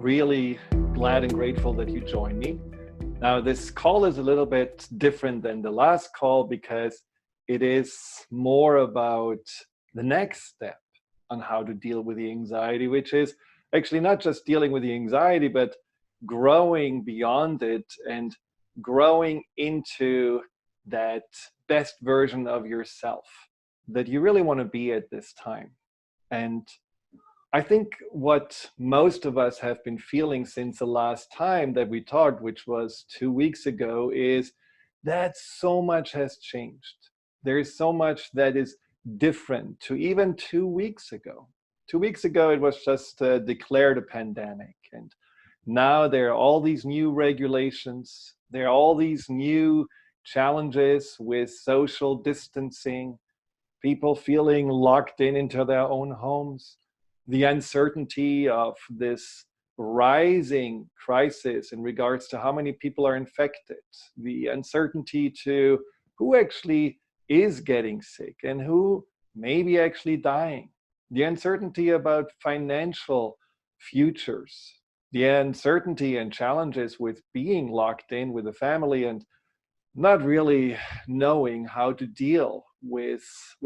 really glad and grateful that you joined me. Now, this call is a little bit different than the last call because it is more about the next step on how to deal with the anxiety, which is actually not just dealing with the anxiety, but growing beyond it and growing into that best version of yourself that you really want to be at this time. And I think what most of us have been feeling since the last time that we talked, which was 2 weeks ago, is that so much has changed. There is so much that is different to even 2 weeks ago. 2 weeks ago, it was just declared a pandemic. And now there are all these new regulations. There are all these new challenges with social distancing, people feeling locked into their own homes, the uncertainty of this rising crisis in regards to how many people are infected, the uncertainty to who actually is getting sick and who may be actually dying, the uncertainty about financial futures, the uncertainty and challenges with being locked in with a family and not really knowing how to deal with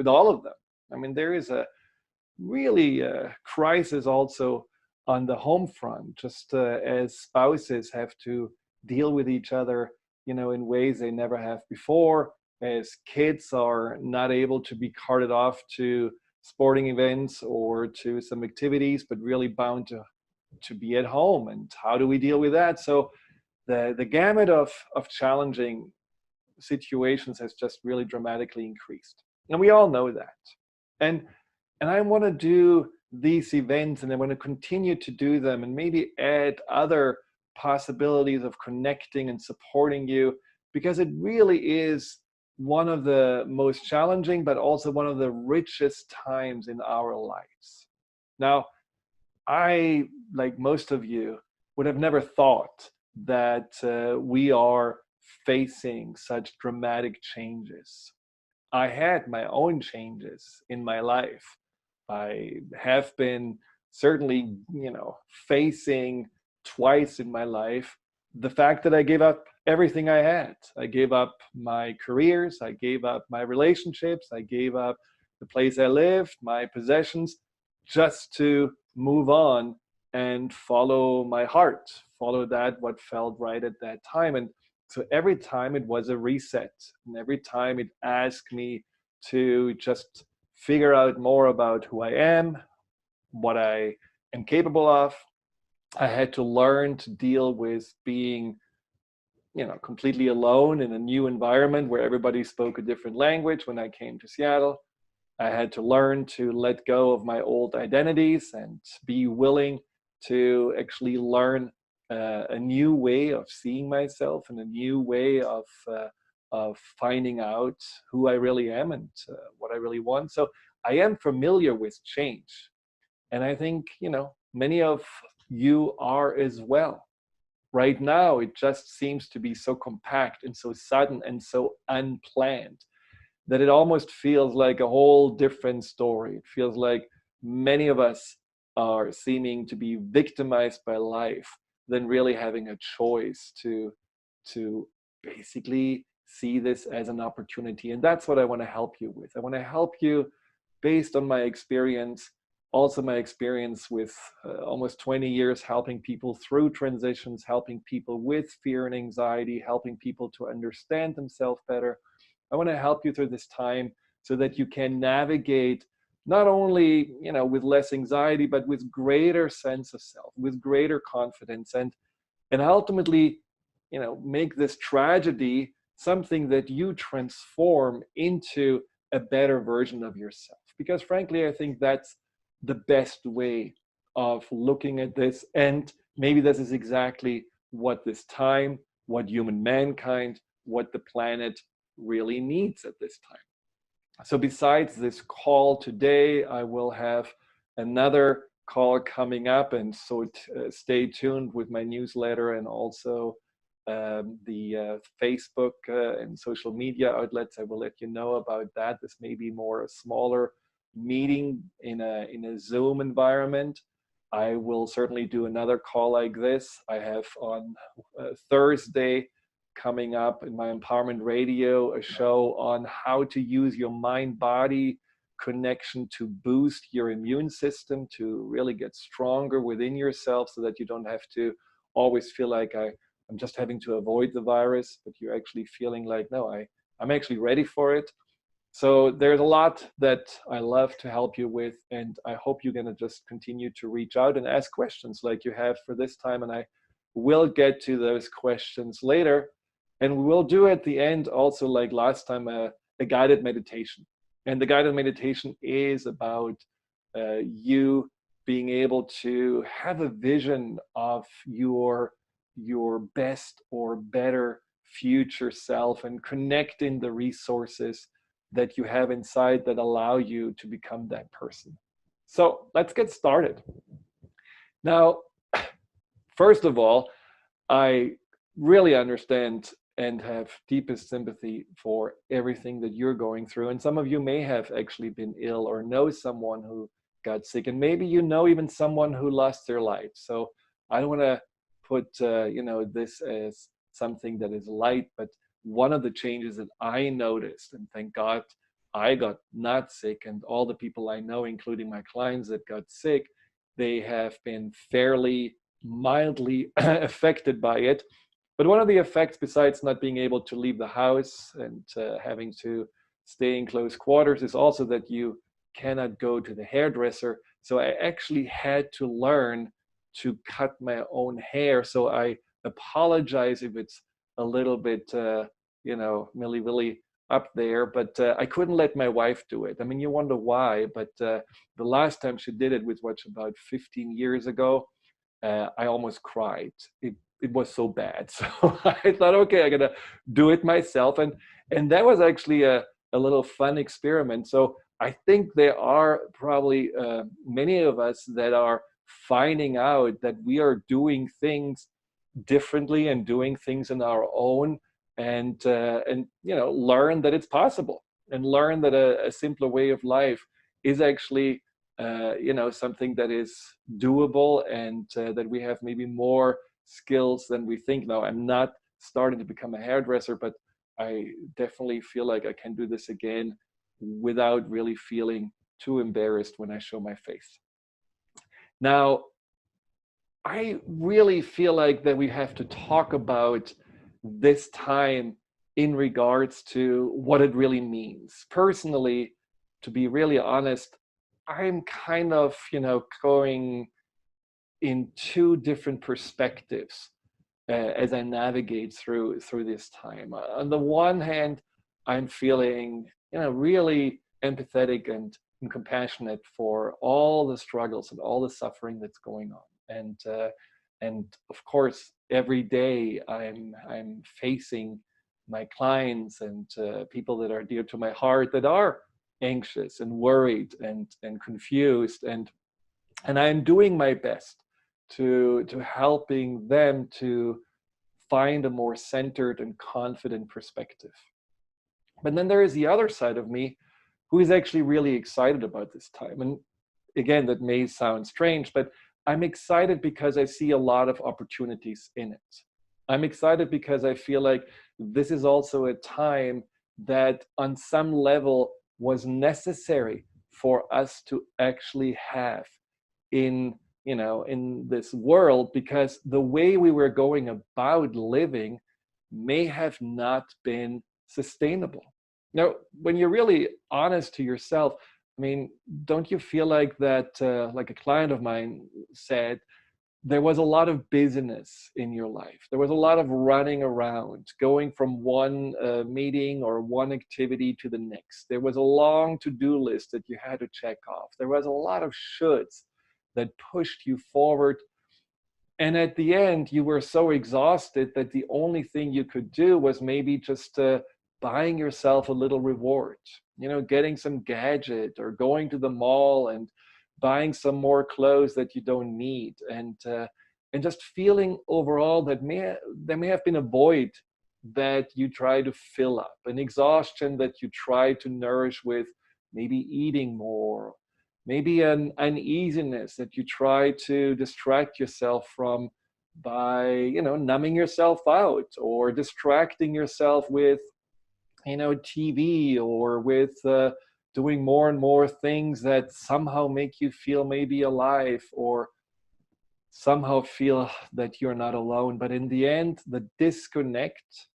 all of them. I mean, there is a really crisis also on the home front, just as spouses have to deal with each other, in ways they never have before, as kids are not able to be carted off to sporting events or to some activities, but really bound to be at home. And how do we deal with that? So the gamut of challenging situations has just really dramatically increased. And we all know that. And I want to do these events, and I want to continue to do them and maybe add other possibilities of connecting and supporting you, because it really is one of the most challenging, but also one of the richest times in our lives. Now, I, like most of you, would have never thought that we are facing such dramatic changes. I had my own changes in my life. I have been certainly, facing twice in my life the fact that I gave up everything I had. I gave up my careers, I gave up my relationships, I gave up the place I lived, my possessions, just to move on and follow my heart, follow what felt right at that time. And so every time it was a reset, and every time it asked me to just figure out more about who I am, what I am capable of. I had to learn to deal with being, completely alone in a new environment where everybody spoke a different language when I came to Seattle. I had to learn to let go of my old identities and be willing to actually learn a new way of seeing myself and a new way of finding out who I really am and what I really want. So I am familiar with change. And I think, many of you are as well. Right now, it just seems to be so compact and so sudden and so unplanned that it almost feels like a whole different story. It feels like many of us are seeming to be victimized by life than really having a choice to basically see this as an opportunity. And that's what I want to help you with. I want to help you based on my experience, also my experience with almost 20 years helping people through transitions, helping people with fear and anxiety, helping people to understand themselves better. I want to help you through this time so that you can navigate not only, with less anxiety, but with greater sense of self, with greater confidence, and ultimately, make this tragedy something that you transform into a better version of yourself. Because frankly, I think that's the best way of looking at this. And maybe this is exactly what this time, what human mankind, what the planet really needs at this time. So besides this call today, I will have another call coming up, and so stay tuned with my newsletter and also the Facebook and social media outlets. I will let you know about that. This may be more a smaller meeting in a Zoom environment, I will certainly do another call like this. I have on Thursday coming up in my Empowerment Radio a show on how to use your mind body connection to boost your immune system, to really get stronger within yourself so that you don't have to always feel like I'm just having to avoid the virus, but you're actually feeling like, no, I'm actually ready for it. So there's a lot that I love to help you with, and I hope you're going to just continue to reach out and ask questions like you have for this time, and I will get to those questions later. And we will do at the end also, like last time, a guided meditation. And the guided meditation is about you being able to have a vision of your best or better future self and connecting the resources that you have inside that allow you to become that person. So let's get started. Now, first of all, I really understand and have deepest sympathy for everything that you're going through. And some of you may have actually been ill or know someone who got sick, and maybe you know even someone who lost their life. So I don't want to put this as something that is light, but one of the changes that I noticed, and thank God I got not sick, and all the people I know, including my clients that got sick, they have been fairly mildly affected by it. But one of the effects, besides not being able to leave the house and having to stay in close quarters, is also that you cannot go to the hairdresser. So I actually had to learn to cut my own hair. So I apologize if it's a little bit, milly-willy up there, but I couldn't let my wife do it. I mean, you wonder why, but the last time she did it was about 15 years ago. I almost cried. It was so bad. So I thought, okay, I gotta do it myself. And that was actually a little fun experiment. So I think there are probably many of us that are finding out that we are doing things differently and doing things in our own, and learn that it's possible, and learn that a simpler way of life is actually something that is doable, and that we have maybe more skills than we think. Now, I'm not starting to become a hairdresser, but I definitely feel like I can do this again without really feeling too embarrassed when I show my face. Now, I really feel like that we have to talk about this time in regards to what it really means. Personally, to be really honest, I'm kind of, going in two different perspectives as I navigate through this time. On the one hand, I'm feeling, really empathetic and compassionate for all the struggles and all the suffering that's going on. And of course, every day I'm facing my clients and people that are dear to my heart that are anxious and worried and confused, and I'm doing my best to helping them to find a more centered and confident perspective. But then there is the other side of me who is actually really excited about this time. And again, that may sound strange, but I'm excited because I see a lot of opportunities in it. I'm excited because I feel like this is also a time that on some level was necessary for us to actually have in this world, because the way we were going about living may have not been sustainable. Now, when you're really honest to yourself, I mean, don't you feel like that, like a client of mine said, there was a lot of busyness in your life. There was a lot of running around, going from one meeting or one activity to the next. There was a long to-do list that you had to check off. There was a lot of shoulds that pushed you forward. And at the end, you were so exhausted that the only thing you could do was maybe just buying yourself a little reward, getting some gadget or going to the mall and buying some more clothes that you don't need, and just feeling overall that there may have been a void that you try to fill up, an exhaustion that you try to nourish with maybe eating more, maybe an uneasiness that you try to distract yourself from by, numbing yourself out or distracting yourself with, TV, or with doing more and more things that somehow make you feel maybe alive, or somehow feel that you're not alone. But in the end, the disconnect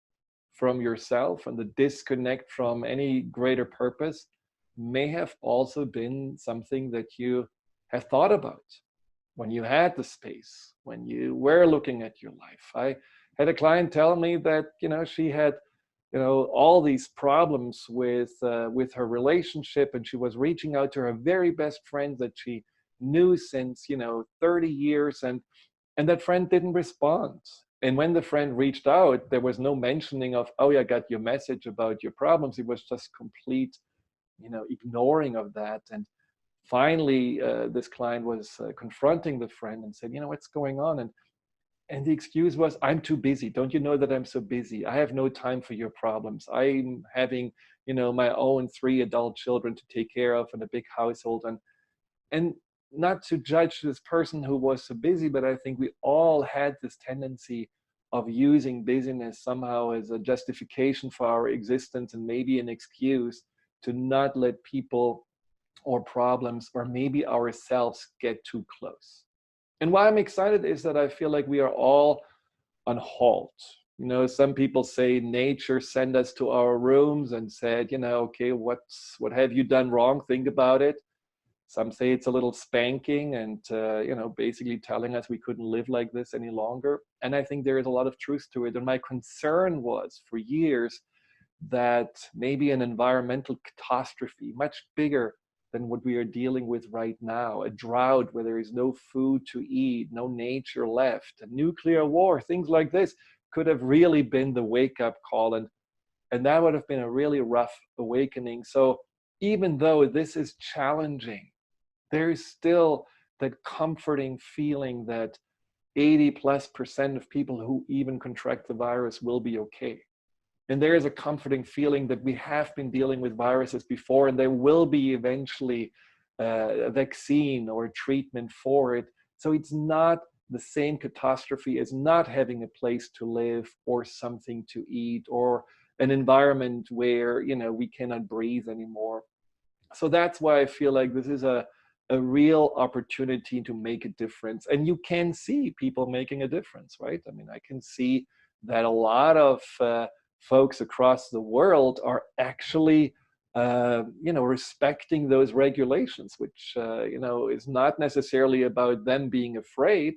from yourself and the disconnect from any greater purpose may have also been something that you have thought about when you had the space, when you were looking at your life. I had a client tell me that, she had, all these problems with her relationship, and she was reaching out to her very best friend that she knew since, 30 years, and that friend didn't respond. And when the friend reached out, there was no mentioning of, oh yeah, I got your message about your problems. It was just complete, ignoring of that. And finally, this client was confronting the friend and said, what's going on? And the excuse was, I'm too busy. Don't you know that I'm so busy? I have no time for your problems. I'm having, my own 3 adult children to take care of and a big household. And not to judge this person who was so busy, but I think we all had this tendency of using busyness somehow as a justification for our existence, and maybe an excuse to not let people or problems or maybe ourselves get too close. And why I'm excited is that I feel like we are all on halt. Some people say nature sent us to our rooms and said, okay, what have you done wrong? Think about it. Some say it's a little spanking and, basically telling us we couldn't live like this any longer. And I think there is a lot of truth to it. And my concern was for years that maybe an environmental catastrophe, much bigger than what we are dealing with right now, a drought where there is no food to eat, no nature left, a nuclear war, things like this could have really been the wake-up call. And that would have been a really rough awakening. So even though this is challenging, there is still that comforting feeling that 80+% of people who even contract the virus will be okay. And there is a comforting feeling that we have been dealing with viruses before, and there will be eventually a vaccine or a treatment for it. So it's not the same catastrophe as not having a place to live or something to eat or an environment where, we cannot breathe anymore. So that's why I feel like this is a real opportunity to make a difference. And you can see people making a difference, right? I mean, I can see that a lot of folks across the world are actually, respecting those regulations, which, is not necessarily about them being afraid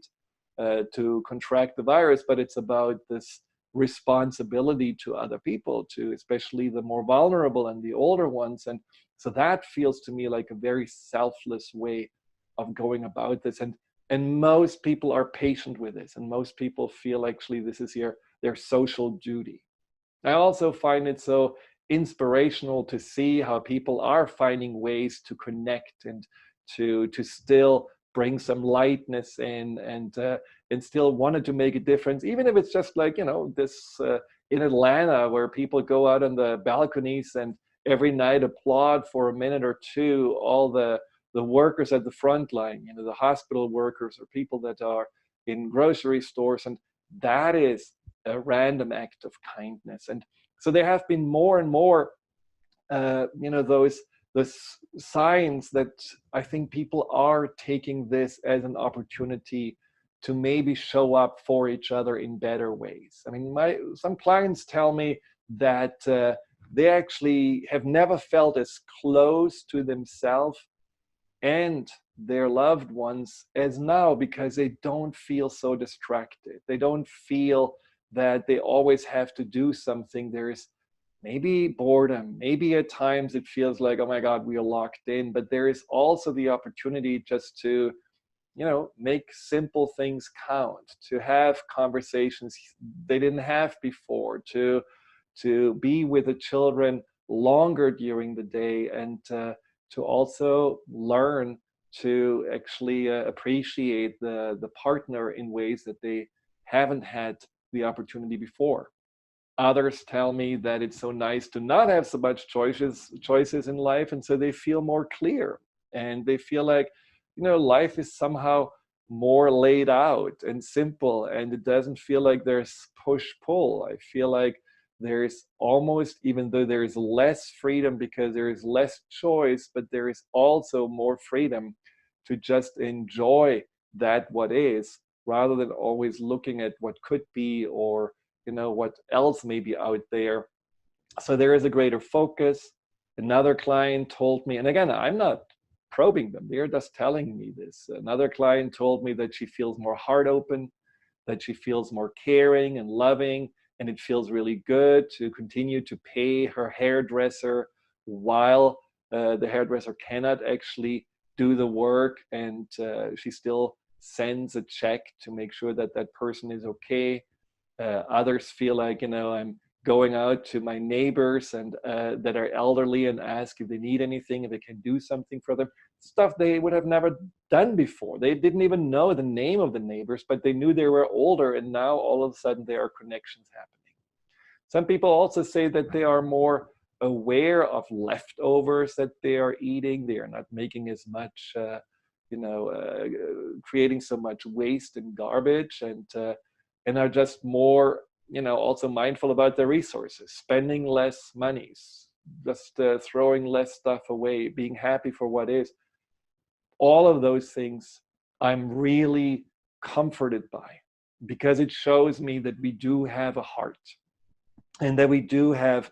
to contract the virus, but it's about this responsibility to other people, to especially the more vulnerable and the older ones. And so that feels to me like a very selfless way of going about this. And most people are patient with this, and most people feel actually this is their social duty. I also find it so inspirational to see how people are finding ways to connect and to still bring some lightness in, and still wanted to make a difference, even if it's just like, this in Atlanta, where people go out on the balconies and every night applaud for a minute or two all the workers at the front line, the hospital workers or people that are in grocery stores. And that is a random act of kindness. And so there have been more and more, those signs that I think people are taking this as an opportunity to maybe show up for each other in better ways. I mean, some clients tell me that they actually have never felt as close to themselves and their loved ones as now, because they don't feel so distracted. They don't feel that they always have to do something. There's maybe boredom. Maybe at times it feels like, oh my God, we are locked in. But there is also the opportunity just to, make simple things count, to have conversations they didn't have before, to be with the children longer during the day, and to also learn to actually appreciate the partner in ways that they haven't had the opportunity before. Others tell me that it's so nice to not have so much choices in life, and so they feel more clear. and they feel like, life is somehow more laid out and simple, and it doesn't feel like there's push pull. I feel like there's almost, even though there is less freedom because there is less choice, but there is also more freedom to just enjoy that what is, rather than always looking at what could be, or what else may be out there. So there is a greater focus. Another client told me, and again, I'm not probing them, they're just telling me this. Another client told me that she feels more heart open, that she feels more caring and loving, and it feels really good to continue to pay her hairdresser while the hairdresser cannot actually do the work, and she still sends a check to make sure that that person is okay. Others feel like, I'm going out to my neighbors and that are elderly and ask if they need anything, if they can do something for them, stuff they would have never done before. They didn't even know the name of the neighbors, but they knew they were older, and now all of a sudden there are connections happening. Some people also say that they are more aware of leftovers that they are eating. They are not making as much, creating so much waste and garbage, and are just more, also mindful about their resources, spending less monies, just throwing less stuff away, being happy for what is. All of those things I'm really comforted by, because it shows me that we do have a heart, and that we do have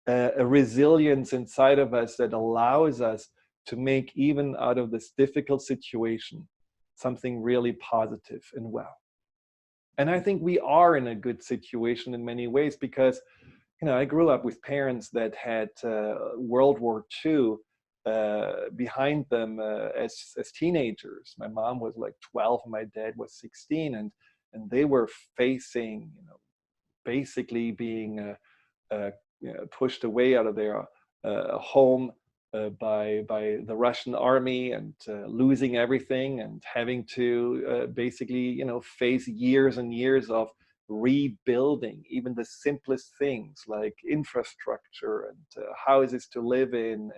a resilience inside of us that allows us to make, even out of this difficult situation, something really positive and well. And I think we are in a good situation in many ways, because I grew up with parents that had World War II behind them as teenagers. My mom was like 12, and my dad was 16, and they were facing, basically being pushed away out of their home by the Russian army, and losing everything, and having to basically face years and years of rebuilding even the simplest things like infrastructure, and houses to live in,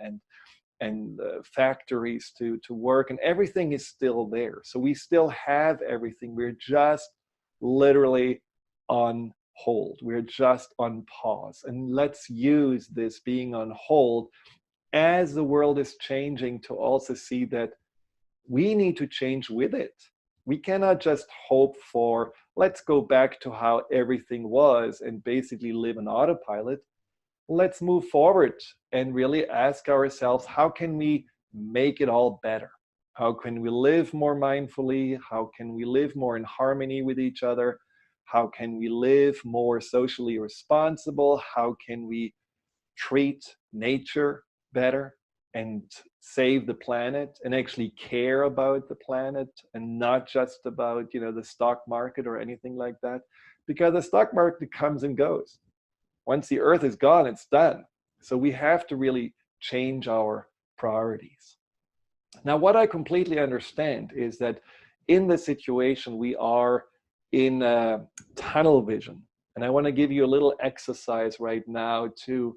and factories to work, and everything is still there. So we still have everything. We're just literally on hold. We're just on pause. And let's use this being on hold as the world is changing to also see that we need to change with it. We cannot just hope for, let's go back to how everything was and basically live on autopilot. Let's move forward and really ask ourselves, how can we make it all better? How can we live more mindfully? How can we live more in harmony with each other? How can we live more socially responsible? How can we treat nature better and save the planet and actually care about the planet, and not just about the stock market or anything like that? Because the stock market comes and goes. Once the earth is gone, it's done. So we have to really change our priorities. Now, what I completely understand is that in this situation, we are in tunnel vision. And I want to give you a little exercise right now to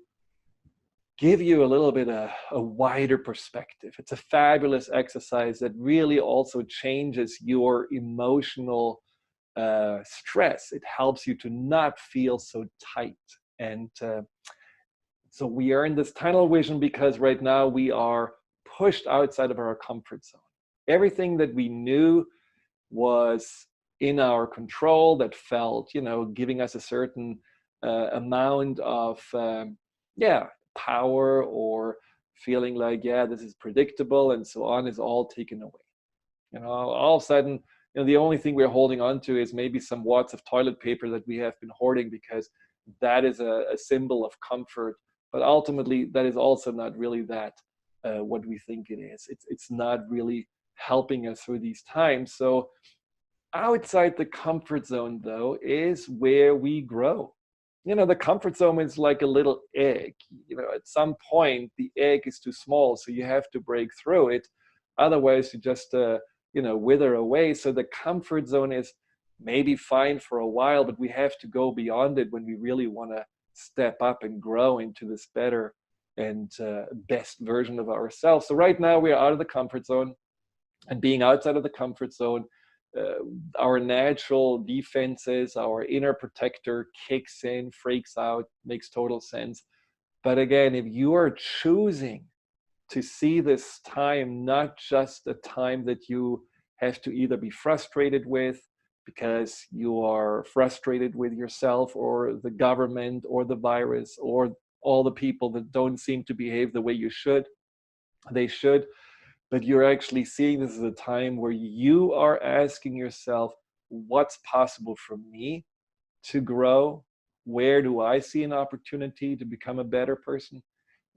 give you a little bit a wider perspective. It's a fabulous exercise that really also changes your emotional stress. It helps you to not feel so tight. And so we are in this tunnel vision because right now we are pushed outside of our comfort zone. Everything that we knew was in our control, that felt, giving us a certain amount of, power, or feeling like, this is predictable and so on, is all taken away. All of a sudden, the only thing we're holding on to is maybe some wads of toilet paper that we have been hoarding because that is a symbol of comfort. But ultimately, that is also not really that what we think it is. It's not really helping us through these times. So outside the comfort zone, though, is where we grow. The comfort zone is like a little egg. At some point, the egg is too small, so you have to break through it. Otherwise, you just, wither away. So the comfort zone is maybe fine for a while, but we have to go beyond it when we really want to step up and grow into this better and best version of ourselves. So right now we are out of the comfort zone, and being outside of the comfort zone, our natural defenses, our inner protector kicks in, freaks out, makes total sense. But again, if you are choosing to see this time not just a time that you have to either be frustrated with because you are frustrated with yourself or the government or the virus or all the people that don't seem to behave the way they should, but you're actually seeing this as a time where you are asking yourself, what's possible for me to grow? Where do I see an opportunity to become a better person?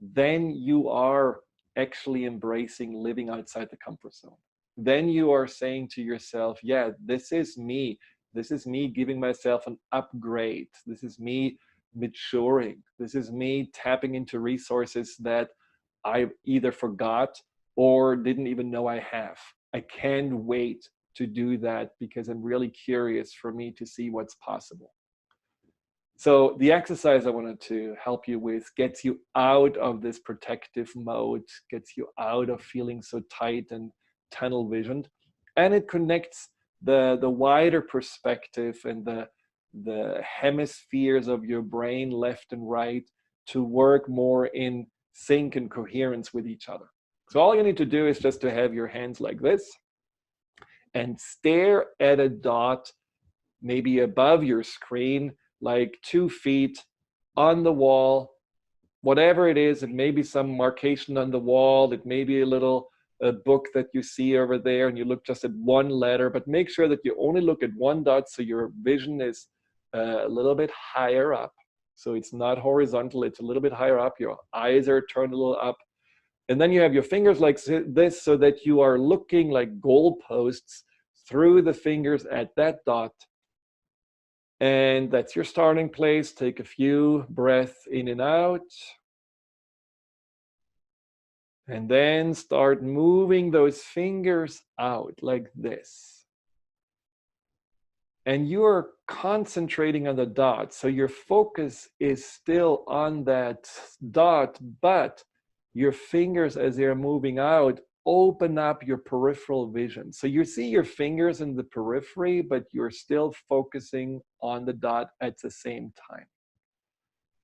Then you are actually embracing living outside the comfort zone. Then you are saying to yourself, yeah, this is me. This is me giving myself an upgrade. This is me maturing. This is me tapping into resources that I either forgot or didn't even know I have. I can't wait to do that because I'm really curious for me to see what's possible. So the exercise I wanted to help you with gets you out of this protective mode, gets you out of feeling so tight and tunnel visioned, and it connects the wider perspective and the hemispheres of your brain, left and right, to work more in sync and coherence with each other. So all you need to do is just to have your hands like this and stare at a dot maybe above your screen, like 2 feet on the wall, whatever it is. It may be some markation on the wall. It may be a little book that you see over there and you look just at one letter, but make sure that you only look at one dot so your vision is a little bit higher up. So it's not horizontal, it's a little bit higher up. Your eyes are turned a little up. And then you have your fingers like this so that you are looking like goalposts through the fingers at that dot. And that's your starting place. Take a few breaths in and out. And then start moving those fingers out like this. And you're concentrating on the dot. So your focus is still on that dot, but your fingers, as they're moving out, open up your peripheral vision. So you see your fingers in the periphery, but you're still focusing on the dot at the same time.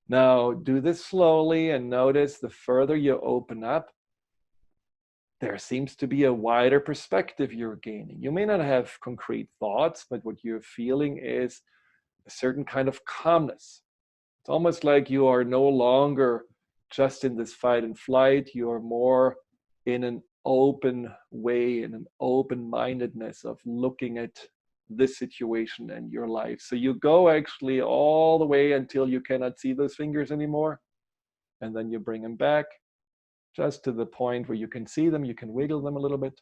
Now, do this slowly and notice the further you open up, there seems to be a wider perspective you're gaining. You may not have concrete thoughts, but what you're feeling is a certain kind of calmness. It's almost like you are no longer just in this fight and flight. You are more in an open way, in an open-mindedness of looking at this situation and your life. So you go actually all the way until you cannot see those fingers anymore. And then you bring them back just to the point where you can see them. You can wiggle them a little bit.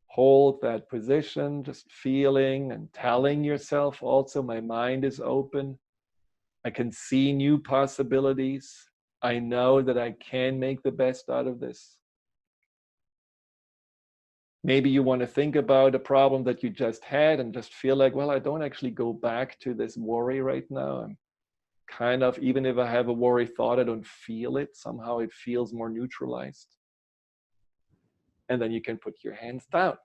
Hold that position, just feeling and telling yourself also, my mind is open. I can see new possibilities. I know that I can make the best out of this. Maybe you want to think about a problem that you just had and just feel like, well, I don't actually go back to this worry right now. I'm kind of, even if I have a worry thought, I don't feel it. Somehow it feels more neutralized. And then you can put your hands down.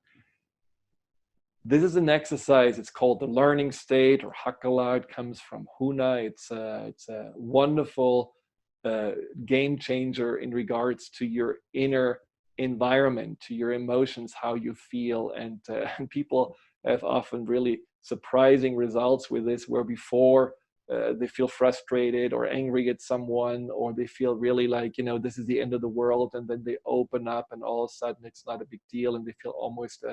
This is an exercise. It's called the learning state, or Hakala. It comes from Huna. It's a wonderful game changer in regards to your inner environment, to your emotions, how you feel. And people have often really surprising results with this, where before they feel frustrated or angry at someone, or they feel really like, you know, this is the end of the world. And then they open up and all of a sudden it's not a big deal. And they feel almost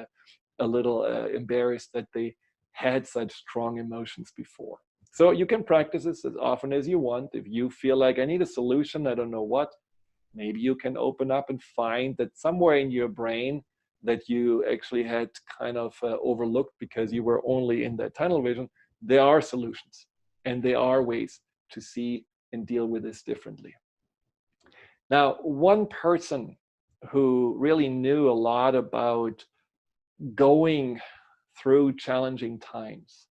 a little embarrassed that they had such strong emotions before. So you can practice this as often as you want. If you feel like I need a solution, I don't know what, maybe you can open up and find that somewhere in your brain that you actually had kind of overlooked because you were only in that tunnel vision, there are solutions and there are ways to see and deal with this differently. Now, one person who really knew a lot about going through challenging times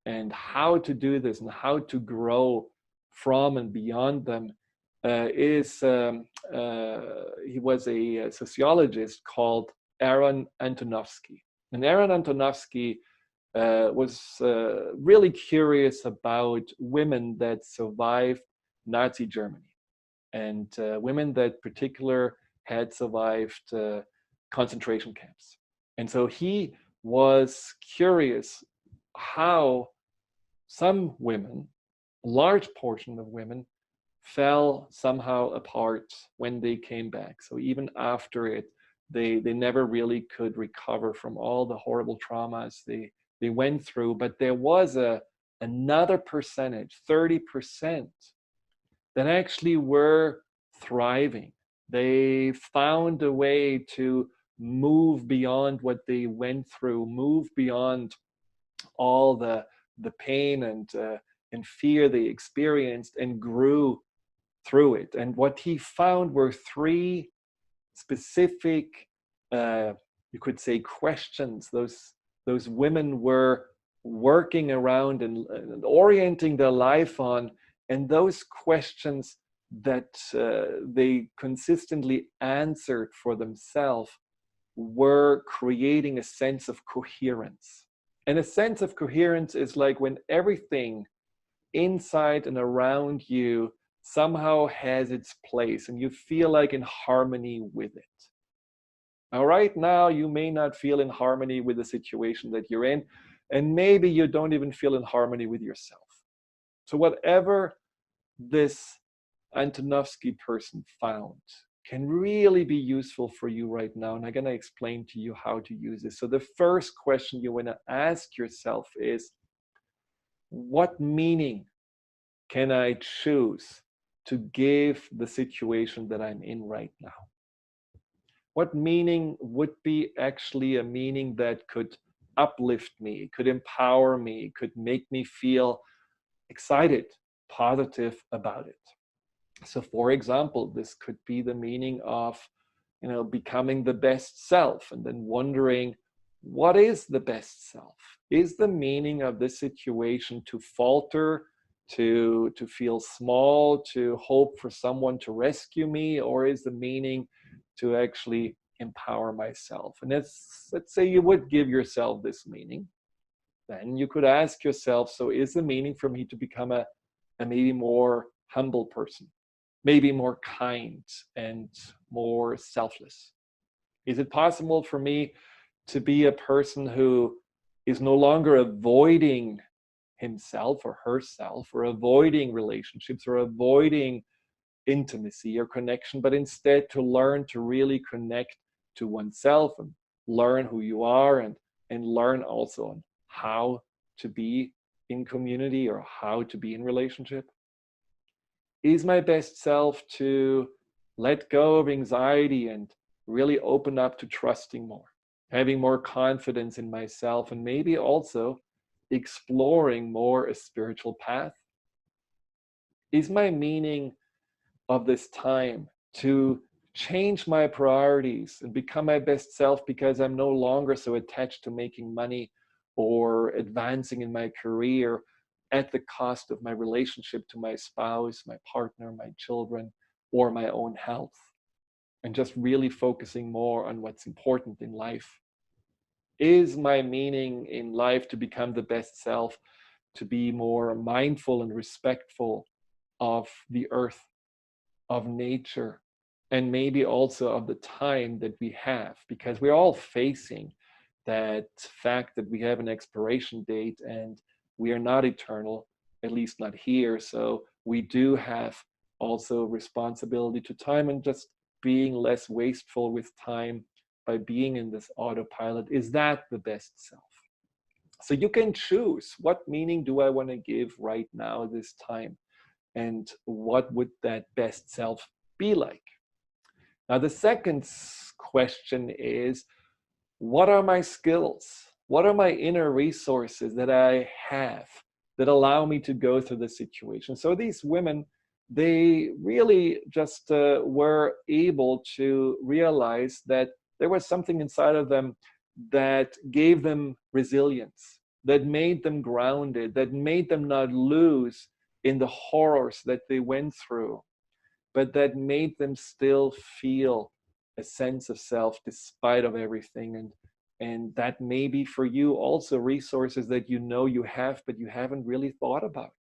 and how to do this and how to grow from and beyond them he was a sociologist called Aaron Antonovsky. And Aaron Antonovsky was really curious about women that survived Nazi Germany, and women that particular had survived concentration camps. And so he was curious how some women, a large portion of women, fell somehow apart when they came back. So even after it, they never really could recover from all the horrible traumas they went through. But there was another percentage, 30%, that actually were thriving. They found a way to move beyond what they went through, move beyond all the pain and fear they experienced, and grew through it. And what he found were three specific, you could say, questions those women were working around and orienting their life on. And those questions that they consistently answered for themselves were creating a sense of coherence. And a sense of coherence is like when everything inside and around you somehow has its place and you feel like in harmony with it. Now, right now, you may not feel in harmony with the situation that you're in, and maybe you don't even feel in harmony with yourself. So whatever this Antonovsky person found can really be useful for you right now. And I'm going to explain to you how to use this. So the first question you want to ask yourself is, what meaning can I choose to give the situation that I'm in right now? What meaning would be actually a meaning that could uplift me, could empower me, could make me feel excited, positive about it? So for example, this could be the meaning of, becoming the best self, and then wondering, what is the best self? Is the meaning of this situation to falter, to feel small, to hope for someone to rescue me, or is the meaning to actually empower myself? And let's say you would give yourself this meaning. Then you could ask yourself, so is the meaning for me to become a maybe more humble person? Maybe more kind and more selfless? Is it possible for me to be a person who is no longer avoiding himself or herself, or avoiding relationships, or avoiding intimacy or connection, but instead to learn to really connect to oneself and learn who you are, and learn also on how to be in community or how to be in relationship? Is my best self to let go of anxiety and really open up to trusting more, having more confidence in myself, and maybe also exploring more a spiritual path? Is my meaning of this time to change my priorities and become my best self because I'm no longer so attached to making money or advancing in my career at the cost of my relationship to my spouse, my partner, my children, or my own health, and just really focusing more on what's important in life? Is my meaning in life to become the best self, to be more mindful and respectful of the earth, of nature, and maybe also of the time that we have? Because we're all facing that fact that we have an expiration date and we are not eternal, at least not here. So we do have also responsibility to time, and just being less wasteful with time by being in this autopilot. Is that the best self? So you can choose, what meaning do I want to give right now, this time? And what would that best self be like? Now, the second question is, what are my skills? What are my inner resources that I have that allow me to go through the situation? So these women, they really just were able to realize that there was something inside of them that gave them resilience, that made them grounded, that made them not lose in the horrors that they went through, but that made them still feel a sense of self despite of everything. And that may be for you also resources that you know you have, but you haven't really thought about.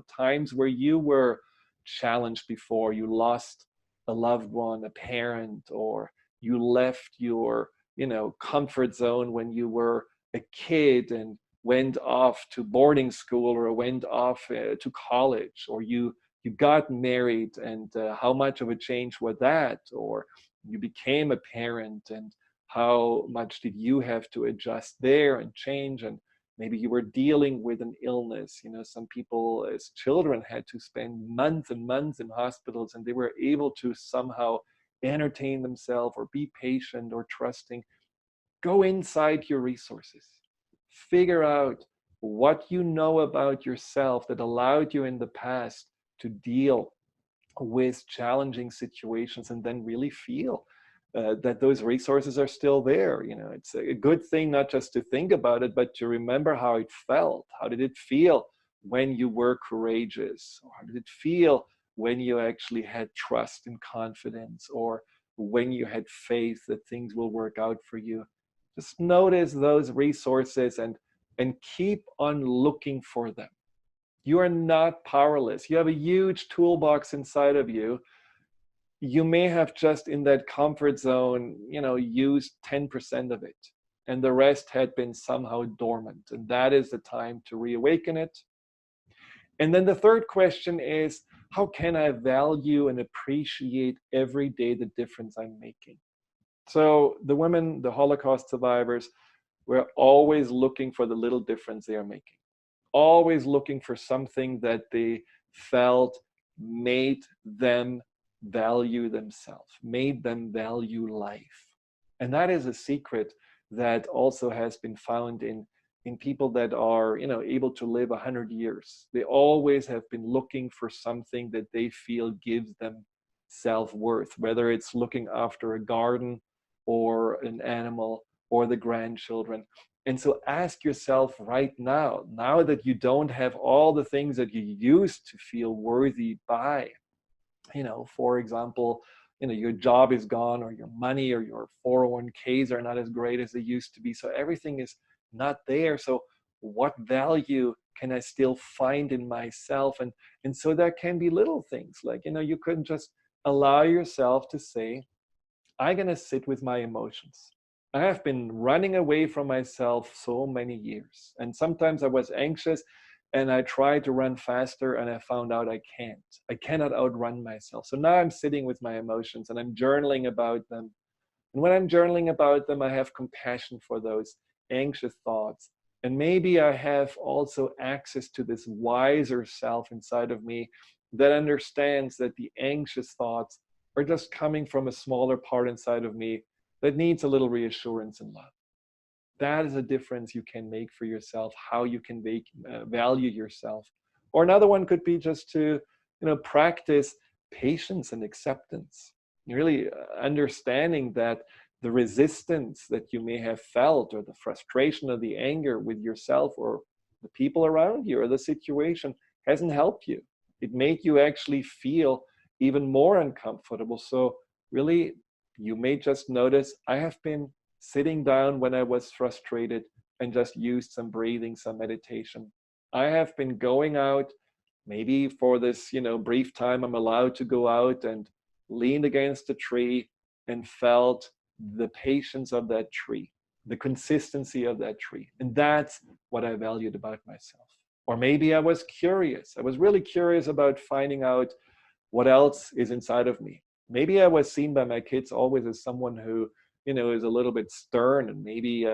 Times where you were challenged before, you lost a loved one, a parent, or you left your comfort zone when you were a kid and went off to boarding school, or went off to college, or you got married, and how much of a change was that, or you became a parent, and how much did you have to adjust there and change. And maybe you were dealing with an illness. Some people as children had to spend months and months in hospitals, and they were able to somehow entertain themselves or be patient or trusting. Go inside your resources, figure out what you know about yourself that allowed you in the past to deal with challenging situations, and then really feel that those resources are still there. It's a good thing not just to think about it, but to remember how it felt. How did it feel when you were courageous? Or how did it feel when you actually had trust and confidence, or when you had faith that things will work out for you? Just notice those resources and keep on looking for them. You are not powerless. You have a huge toolbox inside of you. You may have just in that comfort zone, used 10% of it, and the rest had been somehow dormant. And that is the time to reawaken it. And then the third question is, how can I value and appreciate every day the difference I'm making? So the women, the Holocaust survivors, were always looking for the little difference they are making, always looking for something that they felt made them value themselves, made them value life. And that is a secret that also has been found in people that are able to live 100 years. They always have been looking for something that they feel gives them self-worth, whether it's looking after a garden or an animal or the grandchildren. And so ask yourself right now that you don't have all the things that you used to feel worthy by, for example, your job is gone, or your money or your 401ks are not as great as they used to be. So everything is not there. So what value can I still find in myself? And so there can be little things like, you couldn't just allow yourself to say, I'm going to sit with my emotions. I have been running away from myself so many years. And sometimes I was anxious and I tried to run faster and I found out I can't. I cannot outrun myself. So now I'm sitting with my emotions and I'm journaling about them. And when I'm journaling about them, I have compassion for those anxious thoughts. And maybe I have also access to this wiser self inside of me that understands that the anxious thoughts are just coming from a smaller part inside of me that needs a little reassurance and love. That is a difference you can make for yourself, how you can value yourself. Or another one could be just to, practice patience and acceptance. Really understanding that the resistance that you may have felt, or the frustration or the anger with yourself or the people around you or the situation, hasn't helped you. It made you actually feel even more uncomfortable. So really, you may just notice, I have been sitting down when I was frustrated and just used some breathing, some meditation. I have been going out, maybe for this, brief time I'm allowed to go out, and leaned against a tree and felt the patience of that tree, the consistency of that tree. And that's what I valued about myself. Or maybe I was curious. I was really curious about finding out what else is inside of me. Maybe I was seen by my kids always as someone who, is a little bit stern and maybe,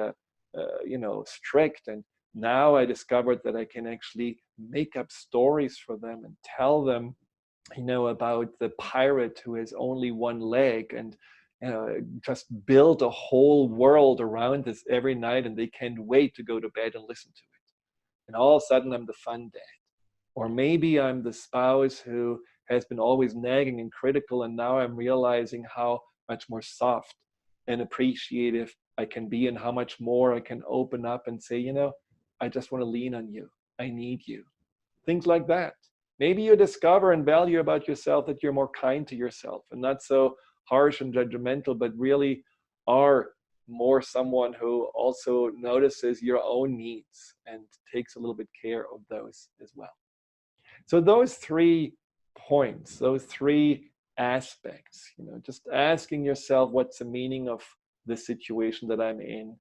strict. And now I discovered that I can actually make up stories for them and tell them, about the pirate who has only one leg, and just build a whole world around this every night, and they can't wait to go to bed and listen to it. And all of a sudden I'm the fun dad. Or maybe I'm the spouse who has been always nagging and critical, and now I'm realizing how much more soft and appreciative I can be, and how much more I can open up and say, I just want to lean on you. I need you. Things like that. maybe you discover and value about yourself that you're more kind to yourself and not so harsh and judgmental, but really are more someone who also notices your own needs and takes a little bit care of those as well. So those 3 points, those 3 aspects, just asking yourself what's the meaning of the situation that I'm in,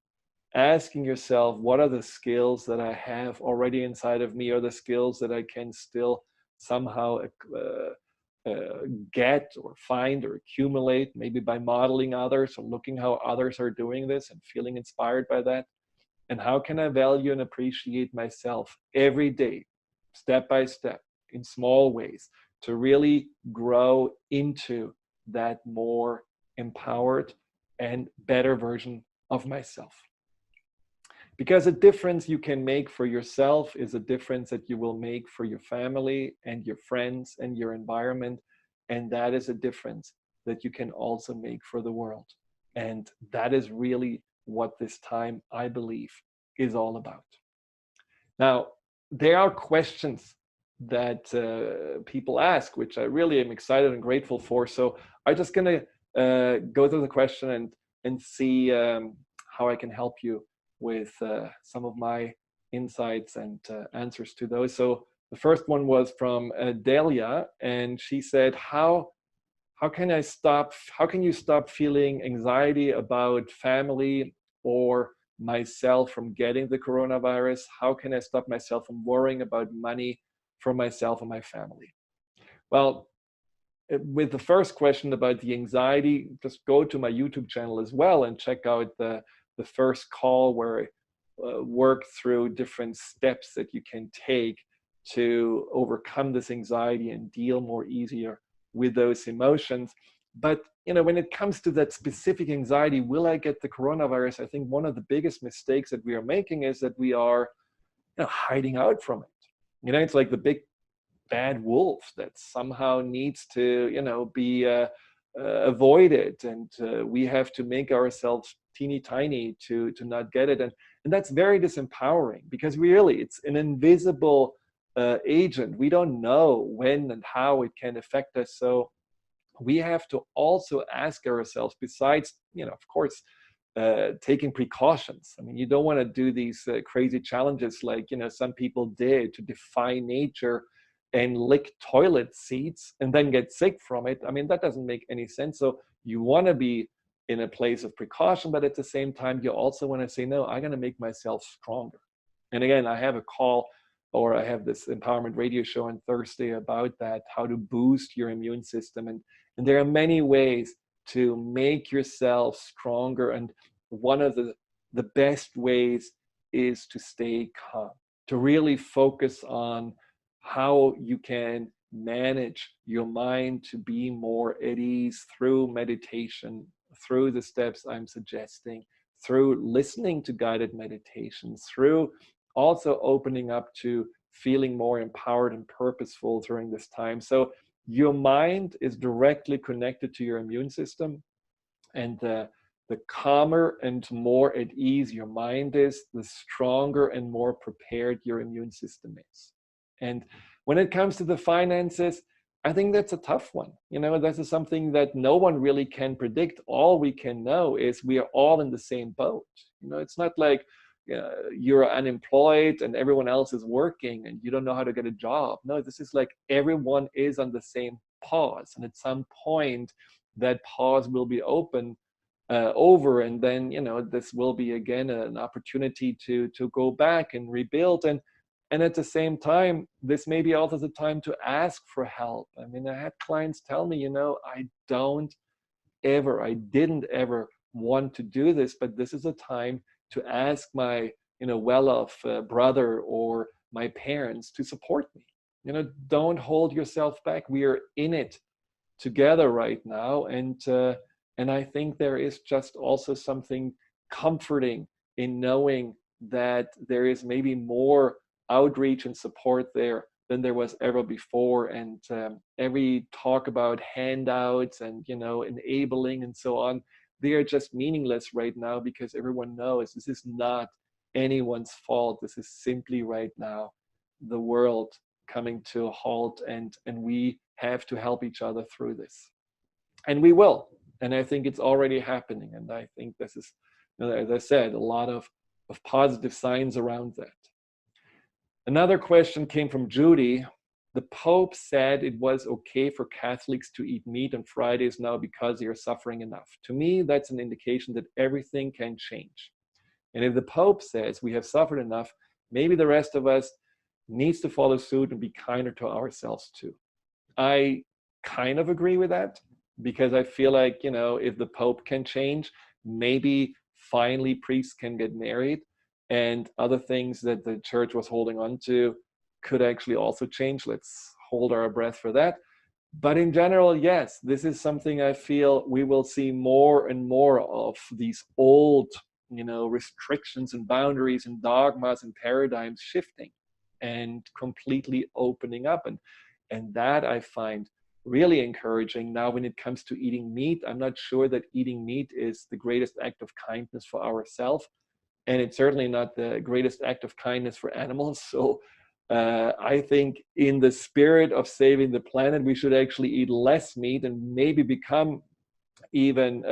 asking yourself what are the skills that I have already inside of me, or the skills that I can still somehow get or find or accumulate, maybe by modeling others or looking how others are doing this and feeling inspired by that. And how can I value and appreciate myself every day, step by step, in small ways, to really grow into that more empowered and better version of myself. Because a difference you can make for yourself is a difference that you will make for your family and your friends and your environment. And that is a difference that you can also make for the world. And that is really what this time, I believe, is all about. Now, there are questions that people ask, which I really am excited and grateful for. So I'm just going to go through the question and see how I can help you with some of my insights and answers to those. So the first one was from Delia, and she said, how can you stop feeling anxiety about family or myself from getting the coronavirus? How can I stop myself from worrying about money for myself and my family? Well, with the first question about the anxiety, just go to my YouTube channel as well and check out the first call where I work through different steps that you can take to overcome this anxiety and deal more easier with those emotions. But when it comes to that specific anxiety, will I get the coronavirus? I think one of the biggest mistakes that we are making is that we are hiding out from it. It's like the big bad wolf that somehow needs to be avoided, and we have to make ourselves teeny tiny to not get it, and that's very disempowering, because really it's an invisible agent. We don't know when and how it can affect us. So we have to also ask ourselves, besides of course taking precautions. I mean, you don't want to do these crazy challenges like some people did, to defy nature and lick toilet seats and then get sick from it. I mean, that doesn't make any sense. So you want to be in a place of precaution, but at the same time, you also want to say, no, I'm going to make myself stronger. And again, I have a call, or I have this empowerment radio show on Thursday about that, how to boost your immune system. And there are many ways to make yourself stronger. And one of the best ways is to stay calm, to really focus on how you can manage your mind to be more at ease through meditation, through the steps I'm suggesting, through listening to guided meditations, through also opening up to feeling more empowered and purposeful during this time. So your mind is directly connected to your immune system, and the calmer and more at ease your mind is, the stronger and more prepared your immune system is. And when it comes to the finances, I think that's a tough one. This is something that no one really can predict. All we can know is we are all in the same boat. It's not like you're unemployed and everyone else is working and you don't know how to get a job. No, this is like everyone is on the same pause. And at some point, that pause will be over, and then this will be again an opportunity to go back and rebuild. And at the same time, this may be also the time to ask for help. I mean, I had clients tell me, I didn't ever want to do this, but this is a time to ask my well-off brother or my parents to support me. Don't hold yourself back. We are in it together right now, and I think there is just also something comforting in knowing that there is maybe more outreach and support there than there was ever before. And every talk about handouts and enabling and so on, they are just meaningless right now, because everyone knows this is not anyone's fault. This is simply right now the world coming to a halt, and we have to help each other through this. And we will. And I think it's already happening. And I think this is, as I said, a lot of positive signs around that. Another question came from Judy. The Pope said it was okay for Catholics to eat meat on Fridays now because they are suffering enough. To me, that's an indication that everything can change. And if the Pope says we have suffered enough, maybe the rest of us needs to follow suit and be kinder to ourselves too. I kind of agree with that, because I feel like, if the Pope can change, maybe finally priests can get married, and other things that the church was holding on to could actually also change. Let's hold our breath for that. But in general, yes, this is something I feel we will see more and more of, these old, restrictions and boundaries and dogmas and paradigms shifting and completely opening up. And that I find really encouraging. Now, when it comes to eating meat, I'm not sure that eating meat is the greatest act of kindness for ourselves. And it's certainly not the greatest act of kindness for animals. So I think in the spirit of saving the planet, we should actually eat less meat and maybe become even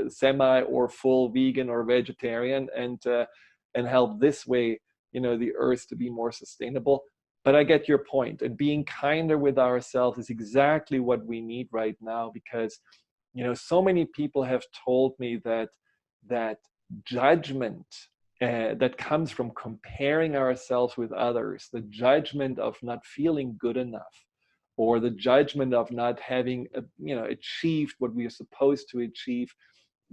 semi or full vegan or vegetarian, and help this way, the earth to be more sustainable. But I get your point, and being kinder with ourselves is exactly what we need right now, because so many people have told me that judgment that comes from comparing ourselves with others, the judgment of not feeling good enough, or the judgment of not having achieved what we are supposed to achieve,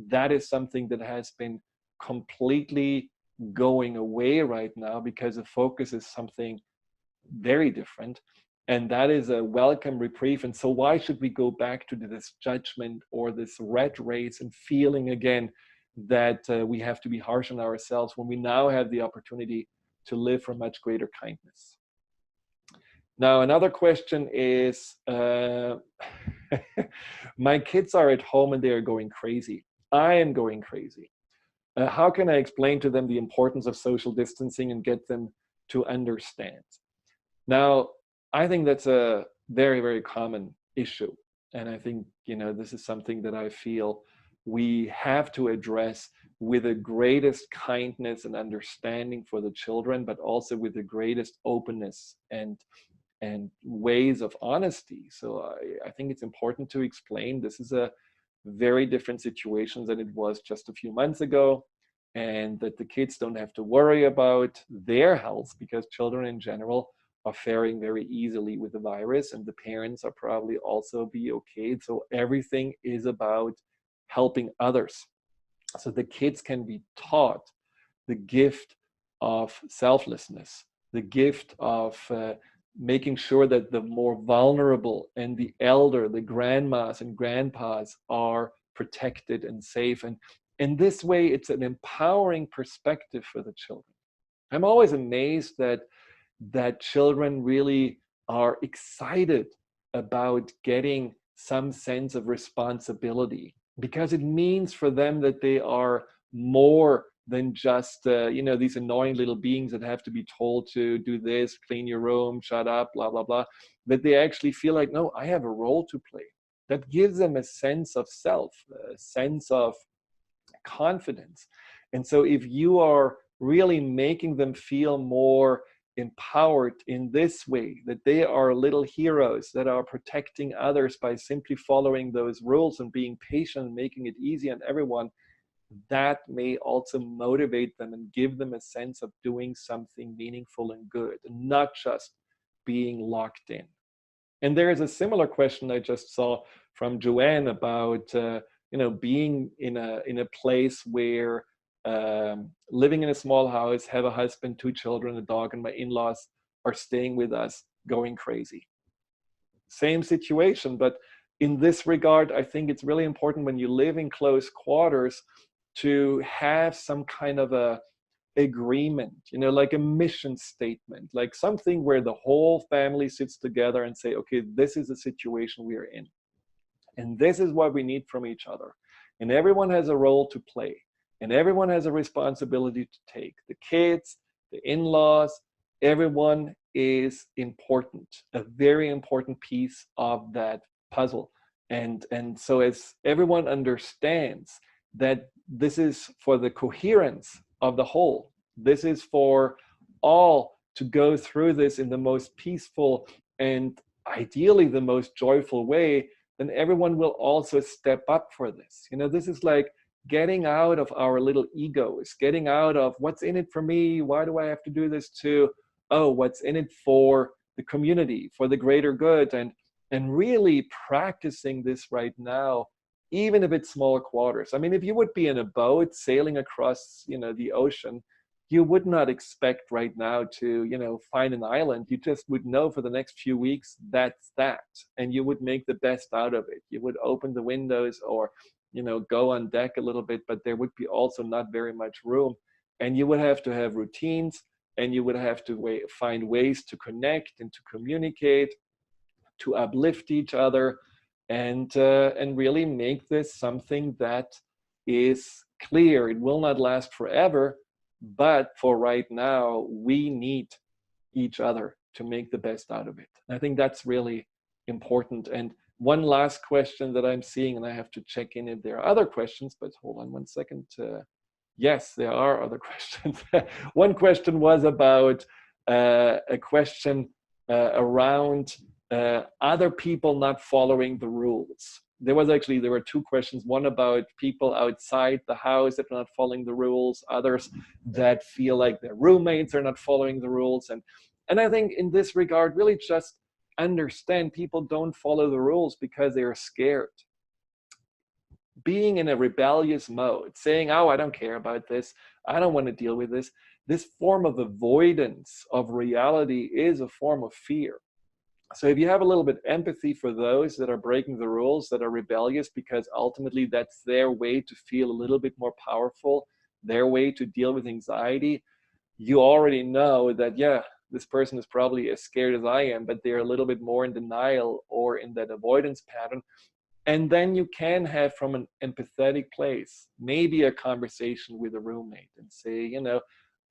that is something that has been completely going away right now, because the focus is something very different, and that is a welcome reprieve. And so why should we go back to this judgment or this rat race and feeling again that we have to be harsh on ourselves, when we now have the opportunity to live for much greater kindness? Now, another question is, my kids are at home and they are going crazy. I am going crazy. How can I explain to them the importance of social distancing and get them to understand? Now, I think that's a very, very common issue. And I think, this is something that I feel we have to address with the greatest kindness and understanding for the children, but also with the greatest openness and ways of honesty. So I think it's important to explain this is a very different situation than it was just a few months ago, and that the kids don't have to worry about their health, because children in general are faring very easily with the virus, and the parents are probably also be okay. So everything is about helping others. So the kids can be taught the gift of selflessness, the gift of making sure that the more vulnerable and the elder, the grandmas and grandpas, are protected and safe. And in this way, it's an empowering perspective for the children. I'm always amazed that children really are excited about getting some sense of responsibility, because it means for them that they are more than just these annoying little beings that have to be told to do this, clean your room, shut up, blah blah blah. That they actually feel like, no, I have a role to play. That gives them a sense of self, a sense of confidence. And so if you are really making them feel more empowered in this way, that they are little heroes that are protecting others by simply following those rules and being patient and making it easy on everyone, that may also motivate them and give them a sense of doing something meaningful and good, and not just being locked in. And there is a similar question I just saw from Joanne about being in a place where living in a small house, have a husband, 2 children, a dog, and my in-laws are staying with us, going crazy. Same situation, but in this regard, I think it's really important when you live in close quarters to have some kind of a agreement, like a mission statement, like something where the whole family sits together and say, okay, this is the situation we are in, and this is what we need from each other. And everyone has a role to play, and everyone has a responsibility to take. The kids, the in-laws, everyone is important, a very important piece of that puzzle. And so as everyone understands that this is for the coherence of the whole, this is for all to go through this in the most peaceful and ideally the most joyful way, then everyone will also step up for this. You know, this is like getting out of our little egos, getting out of what's in it for me, why do I have to do this, to, oh, what's in it for the community, for the greater good, and really practicing this right now, even if it's small quarters. I mean, if you would be in a boat sailing across, you know, the ocean, you would not expect right now to, you know, find an island. You just would know for the next few weeks that's that, and you would make the best out of it. You would open the windows or, you know, go on deck a little bit, but there would be also not very much room, and you would have to have routines, and you would have to find ways to connect and to communicate, to uplift each other, and really make this something that is clear. It will not last forever, but for right now, we need each other to make the best out of it. I think that's really important. And one last question that I'm seeing, and I have to check in if there are other questions, but hold on one second. Yes, there are other questions. One question was about a question around other people not following the rules. There were two questions, one about people outside the house that are not following the rules, others that feel like their roommates are not following the rules. And I think in this regard, really just understand people don't follow the rules because they are scared. Being in a rebellious mode, saying, oh, I don't care about this, I don't want to deal with this, this form of avoidance of reality is a form of fear. So if you have a little bit empathy for those that are breaking the rules, that are rebellious, because ultimately that's their way to feel a little bit more powerful, their way to deal with anxiety, you already know that, yeah, this person is probably as scared as I am, but they're a little bit more in denial or in that avoidance pattern. And then you can have, from an empathetic place, maybe a conversation with a roommate and say, you know,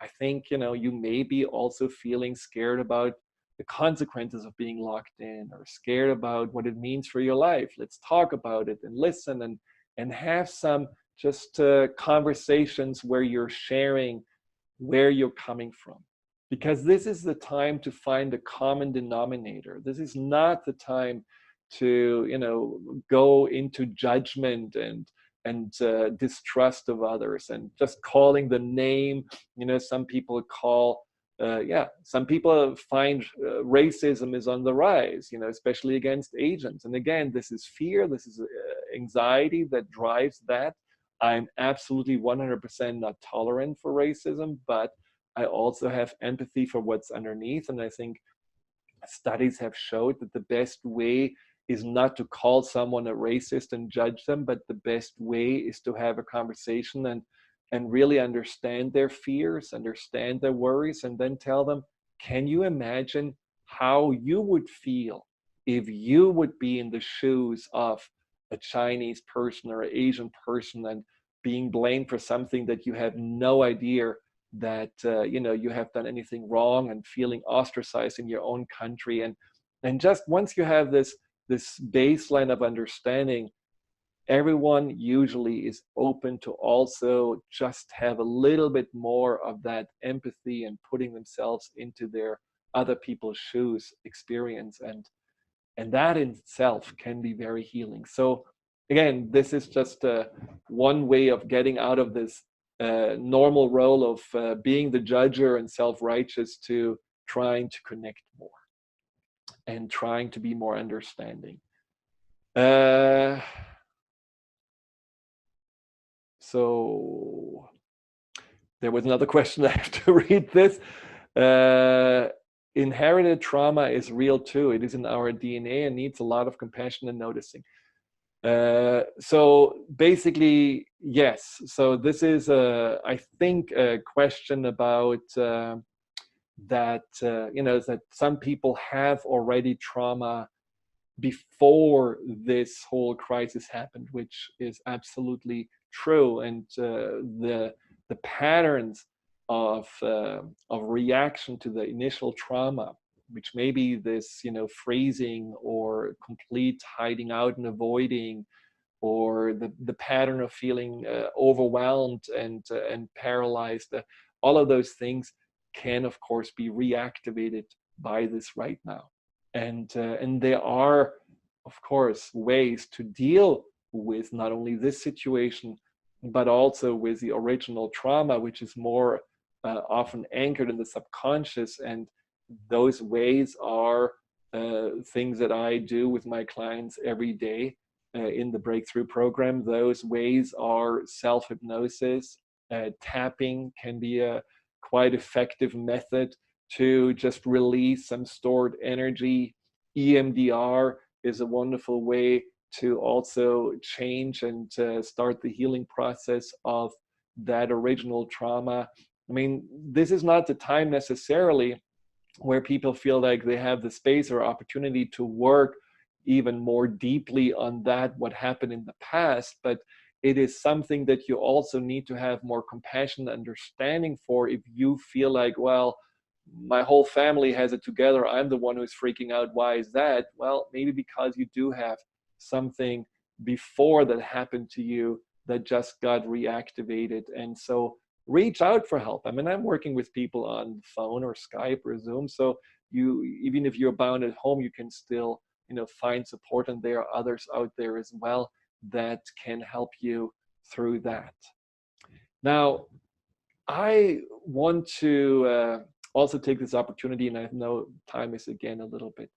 I think, you know, you may be also feeling scared about the consequences of being locked in, or scared about what it means for your life. Let's talk about it and listen, and have some just conversations where you're sharing where you're coming from. Because this is the time to find a common denominator. This is not the time to, you know, go into judgment and distrust of others and just calling the name. You know, some people call, some people find racism is on the rise, you know, especially against Asians. And again, this is fear, this is anxiety that drives that. I'm absolutely 100% not tolerant for racism, but I also have empathy for what's underneath. And I think studies have showed that the best way is not to call someone a racist and judge them, but the best way is to have a conversation and really understand their fears, understand their worries, and then tell them, can you imagine how you would feel if you would be in the shoes of a Chinese person or an Asian person and being blamed for something that you have no idea that you know, you have done anything wrong, and feeling ostracized in your own country. And just once you have this baseline of understanding, everyone usually is open to also just have a little bit more of that empathy and putting themselves into their other people's shoes experience, and that in itself can be very healing. So again, this is just one way of getting out of this normal role of being the judger and self-righteous, to trying to connect more and trying to be more understanding. So there was another question. I have to read this. Inherited trauma is real too. It is in our DNA and needs a lot of compassion and noticing. So basically, yes. So this is, I think, a question about that, you know, that some people have already trauma before this whole crisis happened, which is absolutely true. And the patterns of reaction to the initial trauma which may be this, freezing or complete hiding out and avoiding, or the pattern of feeling overwhelmed and paralyzed. All of those things can, of course, be reactivated by this right now. And there are, of course, ways to deal with not only this situation, but also with the original trauma, which is more often anchored in the subconscious. And those ways are things that I do with my clients every day in the breakthrough program. Those ways are self-hypnosis. Tapping can be a quite effective method to just release some stored energy. EMDR is a wonderful way to also change and start the healing process of that original trauma. I mean, this is not the time necessarily where people feel like they have the space or opportunity to work even more deeply on that, what happened in the past, but it is something that you also need to have more compassion and understanding for. If you feel like, well, my whole family has it together, I'm the one who's freaking out, why is that? Well, maybe because you do have something before that happened to you that just got reactivated. And so reach out for help. I mean, I'm working with people on the phone or Skype or Zoom, so you, even if you're bound at home, you can still find support, and there are others out there as well that can help you through that. Now, I want to also take this opportunity, and I know time is again a little bit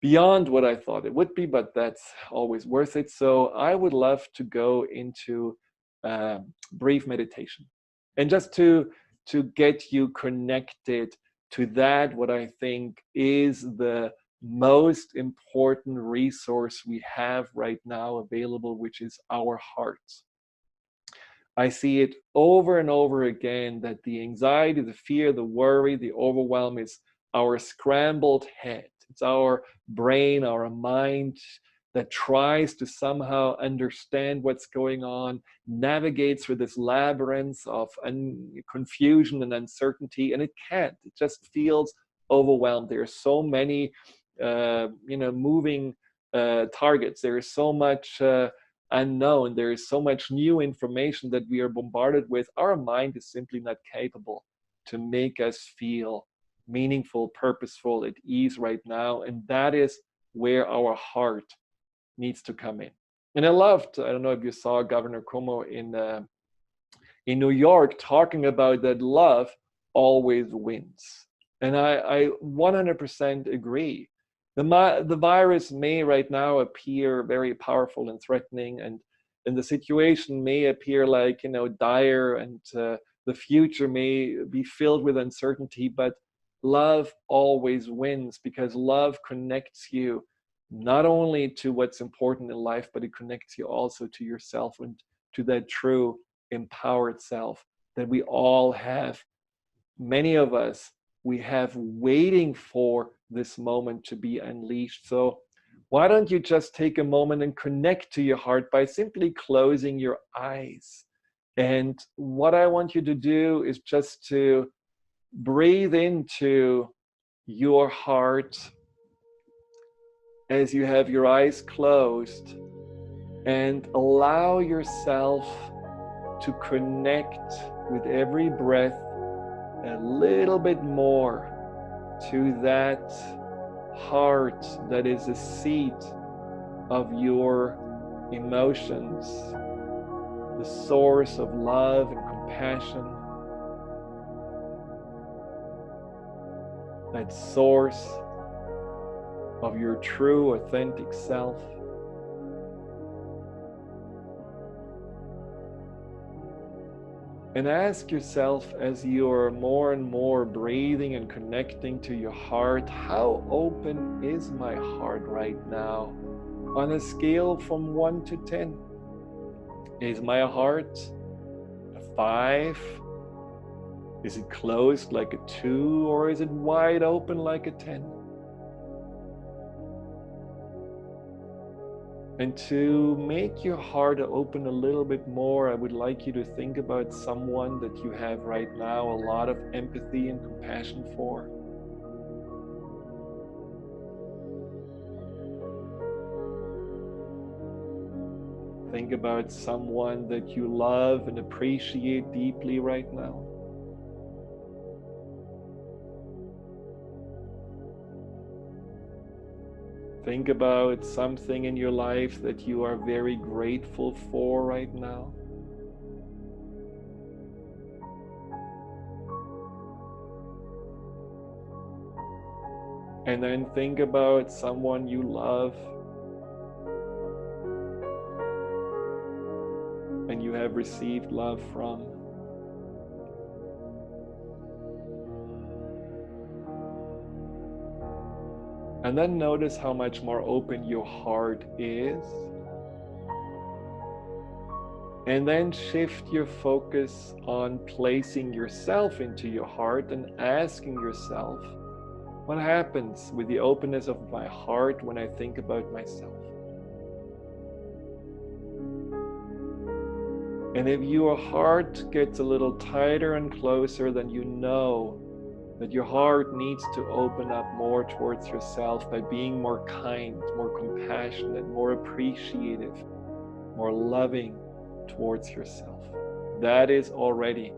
beyond what I thought it would be, but that's always worth it. So I would love to go into brief meditation, and just to get you connected to that, what I think is the most important resource we have right now available, which is our hearts. I see it over and over again that the anxiety, the fear, the worry, the overwhelm is our scrambled head. It's our brain, our mind that tries to somehow understand what's going on, navigates through this labyrinth of confusion and uncertainty, and it can't. It just feels overwhelmed. There are so many moving targets. There is so much unknown. There is so much new information that we are bombarded with. Our mind is simply not capable to make us feel meaningful, purposeful, at ease right now. And that is where our heart needs to come in. And I don't know if you saw Governor Cuomo in New York talking about that love always wins. And I 100% agree. The virus may right now appear very powerful and threatening, and the situation may appear like, dire, and the future may be filled with uncertainty, but love always wins, because love connects you not only to what's important in life, but it connects you also to yourself and to that true empowered self that we all have. Many of us, we have waiting for this moment to be unleashed. So why don't you just take a moment and connect to your heart by simply closing your eyes? And what I want you to do is just to breathe into your heart as you have your eyes closed, and allow yourself to connect with every breath a little bit more to that heart that is the seat of your emotions, the source of love and compassion, that source of your true, authentic self. And ask yourself, as you are more and more breathing and connecting to your heart, how open is my heart right now? On a scale from 1 to 10. Is my heart a 5? Is it closed like a 2, or is it wide open like a 10? And to make your heart open a little bit more, I would like you to think about someone that you have right now a lot of empathy and compassion for. Think about someone that you love and appreciate deeply right now. Think about something in your life that you are very grateful for right now. And then think about someone you love and you have received love from. And then notice how much more open your heart is. And then shift your focus on placing yourself into your heart and asking yourself, what happens with the openness of my heart when I think about myself? And if your heart gets a little tighter and closer, then you know that your heart needs to open up more towards yourself by being more kind, more compassionate, more appreciative, more loving towards yourself. That is already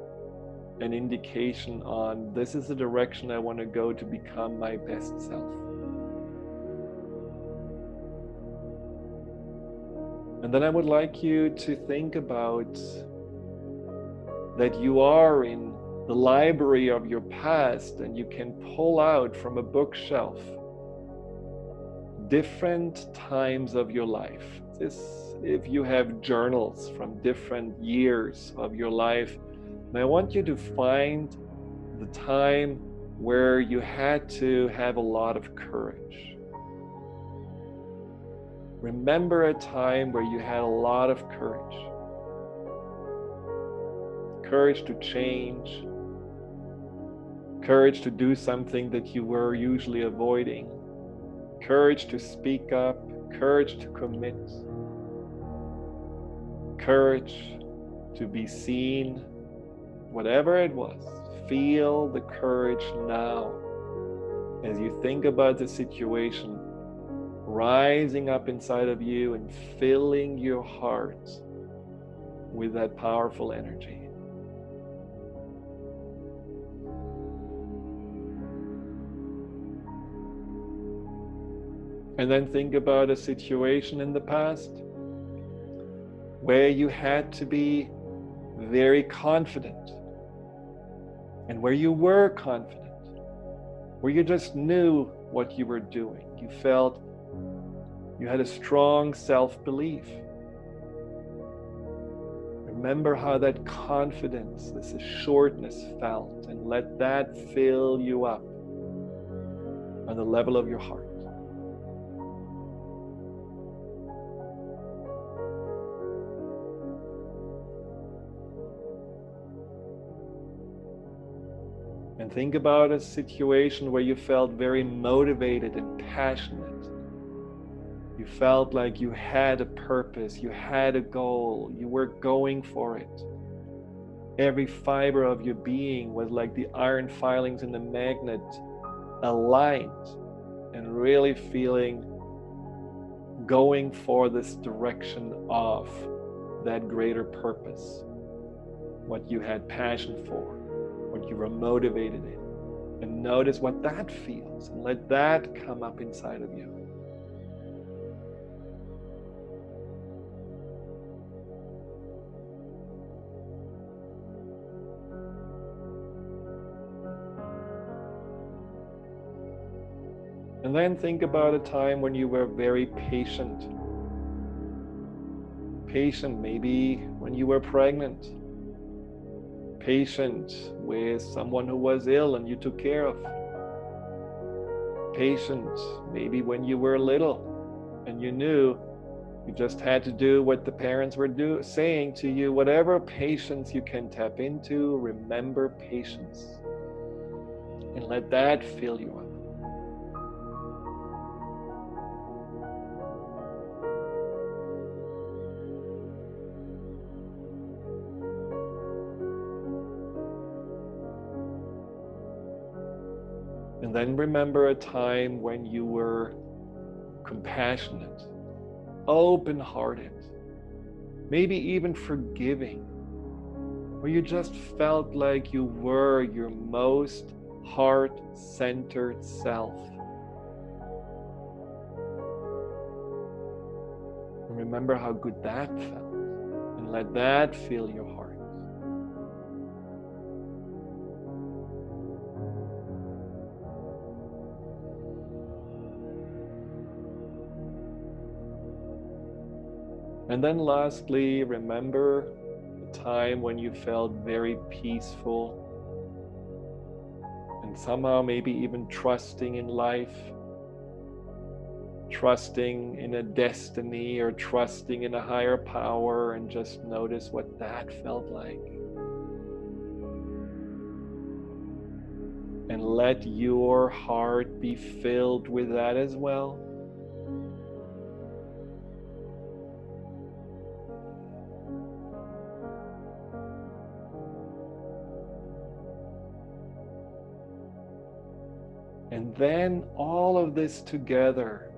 an indication on this is the direction I want to go to become my best self. And then I would like you to think about that you are in the library of your past and you can pull out from a bookshelf different times of your life. If you have journals from different years of your life, and I want you to find the time where you had to have a lot of courage. Remember a time where you had a lot of courage. Courage to change. Courage to do something that you were usually avoiding. Courage to speak up. Courage to commit. Courage to be seen. Whatever it was, feel the courage now as you think about the situation rising up inside of you and filling your heart with that powerful energy. And then think about a situation in the past where you had to be very confident and where you were confident, where you just knew what you were doing. You felt you had a strong self-belief. Remember how that confidence, this assuredness felt, and let that fill you up on the level of your heart. And think about a situation where you felt very motivated and passionate. You felt like you had a purpose, you had a goal, you were going for it. Every fiber of your being was like the iron filings in the magnet, aligned and really feeling going for this direction of that greater purpose, what you had passion for, what you were motivated in. And notice what that feels and let that come up inside of you. And then think about a time when you were very patient. Patient maybe when you were pregnant. Patient with someone who was ill and you took care of. Patient maybe when you were little and you knew you just had to do what the parents were saying to you. Whatever patience you can tap into, remember patience. And let that fill you up. And then remember a time when you were compassionate, open-hearted, maybe even forgiving, where you just felt like you were your most heart-centered self. And remember how good that felt, and let that fill your heart. And then lastly, remember the time when you felt very peaceful and somehow maybe even trusting in life, trusting in a destiny or trusting in a higher power, and just notice what that felt like. And let your heart be filled with that as well. And then all of this together,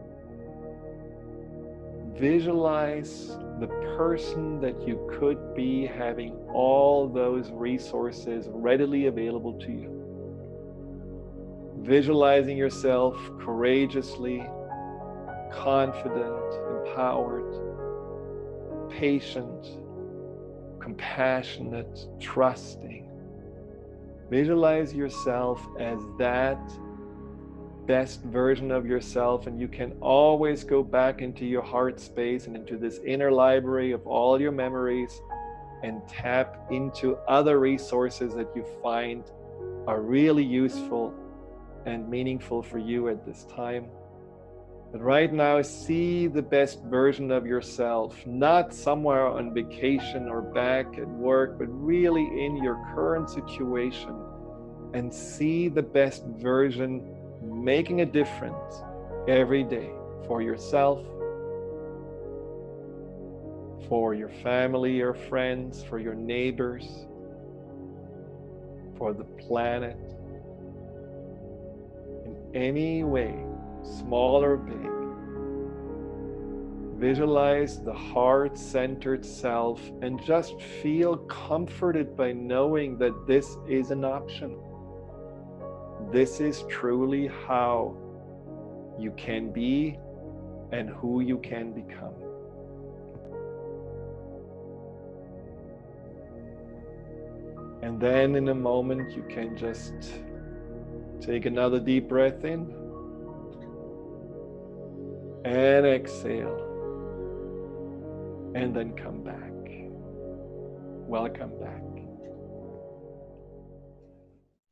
visualize the person that you could be having all those resources readily available to you. Visualizing yourself courageously, confident, empowered, patient, compassionate, trusting. Visualize yourself as that best version of yourself, and you can always go back into your heart space and into this inner library of all your memories and tap into other resources that you find are really useful and meaningful for you at this time. But right now, see the best version of yourself, not somewhere on vacation or back at work, but really in your current situation, and see the best version making a difference every day for yourself, for your family or friends, for your neighbors, for the planet, in any way, small or big. Visualize the heart-centered self and just feel comforted by knowing that this is an option. This is truly how you can be and who you can become. And then in a moment, you can just take another deep breath in and exhale, and then come back. Welcome back.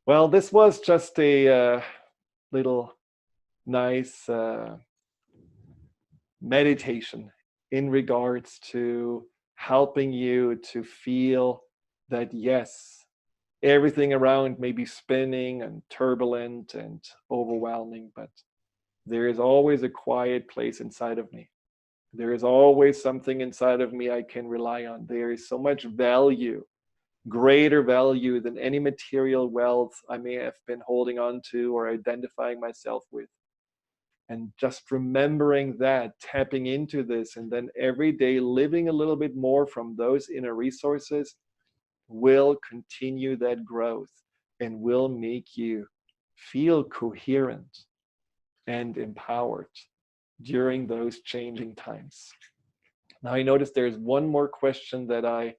Well, this was just a little nice meditation in regards to helping you to feel that, yes, everything around may be spinning and turbulent and overwhelming, but there is always a quiet place inside of me. There is always something inside of me I can rely on. There is so much value, greater value than any material wealth I may have been holding on to or identifying myself with. And just remembering that, tapping into this, and then every day living a little bit more from those inner resources will continue that growth and will make you feel coherent and empowered during those changing times. Now I notice there's one more question that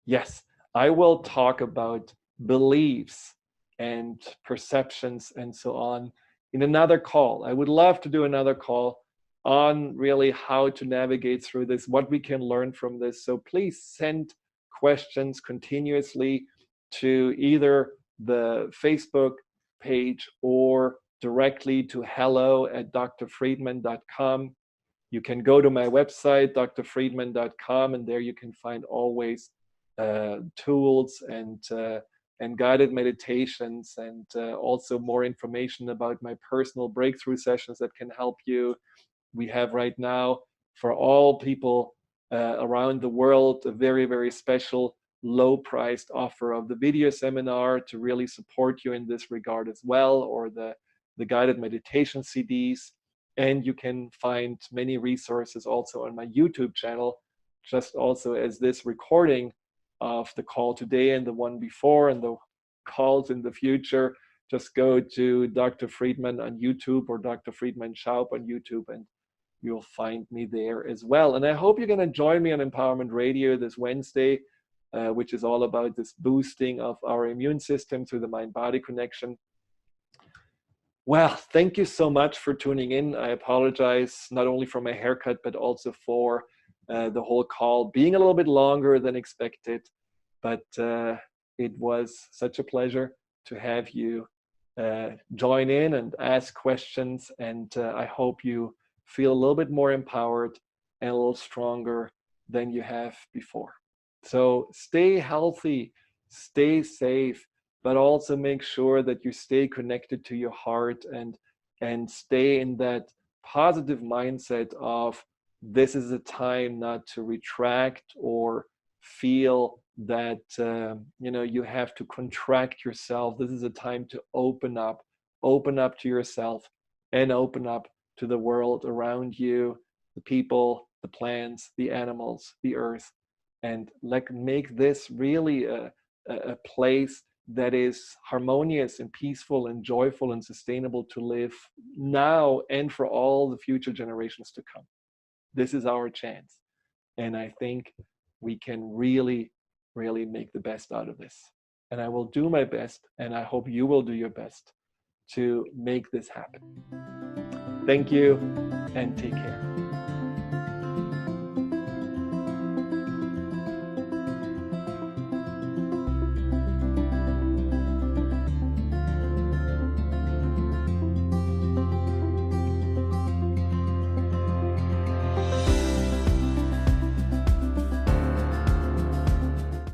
yes, I will talk about beliefs and perceptions and so on in another call. I would love to do another call on really how to navigate through this, what we can learn from this. So please send questions continuously to either the Facebook page or directly to hello@drfriedman.com. You can go to my website, drfriedman.com, and there you can find always tools and guided meditations, and also more information about my personal breakthrough sessions that can help you. We have right now, for all people around the world, a very, very special low-priced offer of the video seminar to really support you in this regard as well, or the guided meditation CDs. And you can find many resources also on my YouTube channel, just also as this recording of the call today and the one before and the calls in the future. Just go to Dr. Friedemann on YouTube or Dr. Friedemann Schaub on YouTube, and you'll find me there as well. And I hope you're going to join me on Empowerment Radio this Wednesday, which is all about this boosting of our immune system through the mind-body connection. Well, thank you so much for tuning in. I apologize not only for my haircut, but also for the whole call being a little bit longer than expected. But it was such a pleasure to have you join in and ask questions. And I hope you feel a little bit more empowered and a little stronger than you have before. So stay healthy, stay safe, but also make sure that you stay connected to your heart and stay in that positive mindset of this is a time not to retract or feel that you have to contract yourself. This is a time to open up to yourself and open up to the world around you, the people, the plants, the animals, the earth, and make this really a place that is harmonious and peaceful and joyful and sustainable to live now and for all the future generations to come. This is our chance. And I think we can really, really make the best out of this. And I will do my best, and I hope you will do your best to make this happen. Thank you, and take care.